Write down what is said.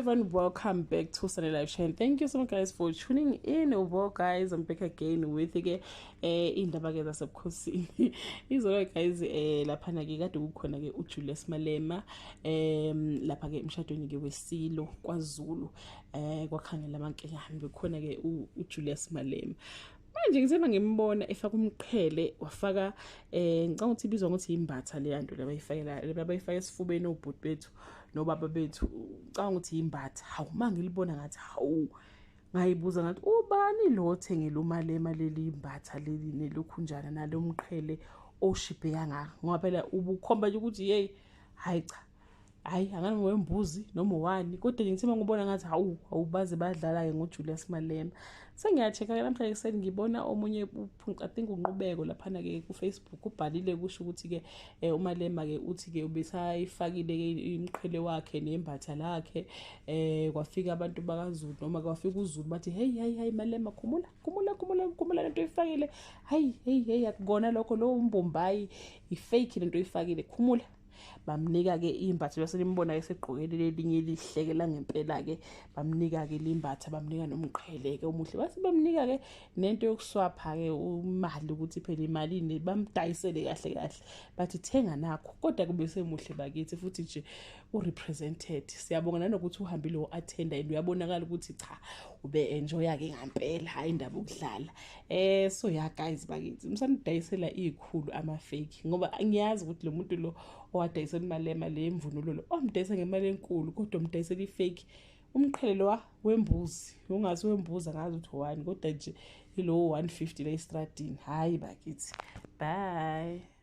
everyone, welcome back to Sunday Live Shine. Thank you so much guys for tuning in. Well guys, I'm back again with indaba ke zasebukhosini. Izolo guys lapha ke kade kukhona ke uJulius Malema lapha ke emshadweni ke weSilo kwaZulu kwakhangela amankengane bekhona ke uJulius Malema. Manje ngizema ngimbona efaka umqhele wafaka ngicabanga ukuthi ibizwa ngokuthi imbatha le yanto labayifaka esifubeni obhuti bethu nobaba bethu ngicabanga ukuthi imbatha. Hawu mangilibona ngathi hawu ngayibuza ngathi ubani lo othengela uMalema leli imbatha leli nelokhunjana nalomqhele oshiphe yanga ngoba phela ubukhomba ukuthi hey hayi cha hayi angani wembuzi noma wani kodwa nje ngithema ngibona ngathi hawu awubaze badlala ke ngoJulius Malema. Sengiyacheka ke namhlanje kuseni ngibona omunye I think unqubeko lapha na ke ku Facebook ubhalile kusho ukuthi ke uMalema ke uthi ke ubesayifakile ke imqhele wakhe nembatha lakhe kwafika abantu bakaZulu noma kwafika uZulu bathi hey Malema khumula lento oyifakile hey akugona lokho lo umbombayi ifake lento oyifakile khumula. Bamnika ke imbatho bese limbona ke segqokele lelinye elihlekela ngempela ke bamnika ke limbatha bamnika nomqhele ke omuhle base bamnika ke nento yokuswapha ke imali ukuthi phela imali ne bamdayisele kahle bathi thenga nakho kodwa kube semuhle bakithi futhi nje urepresented. Siyabonga nanokuthi uhambile uattenda and uyabonakala ukuthi cha ube enjoy ke ngempela hayi indaba ukudlala. So yeah guys bakithi umsanidayisela izikhulu ama fake ngoba ngiyazi ukuthi lo muntu lo owadayisela Malema le imvunulo lo omdayisa ngemali enkulu kodwa umdayisela ifake umqhele lo wembuzi ungazi wembuza ngazi ukuthi wani kodwa nje ilo 150 la estradini. Hayi bakithi bye.